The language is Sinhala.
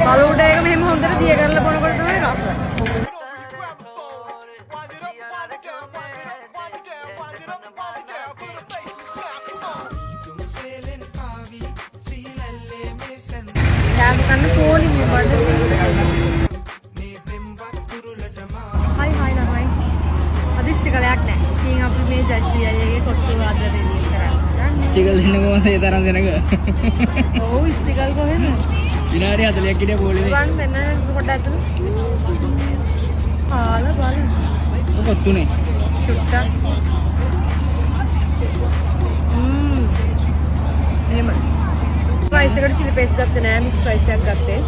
බලුඩ එක මෙහෙම හොඳට දිය කරලා බොනකොට තමයි රස. කෑම කන්න පොලි මේ බඩ. හයි නමයි. අදිෂ්ඨිකලයක් නැහැ. ඉතින් අපි මේ ජයශ්‍රී අයියගේ කොට්ටු ආද රෙලි කරන්නේ. ස්ටිකල් දෙන්න කොහොමද ඒ තරම් දෙනක? ඔව් ස්ටිකල් කොහෙද? විනාඩි 40ක් ඉඳලා පොලේ. වන් මෙන්න කොට ඇතුළු. ආල බලන්න. කොත්තුනේ. ෂුට්ටක්. එහෙම. ස්පයිස් එකට චිලි පේස්ට් ගත්තේ නෑ මික්ස් ස්පයිස් එකක් ගත්තේ.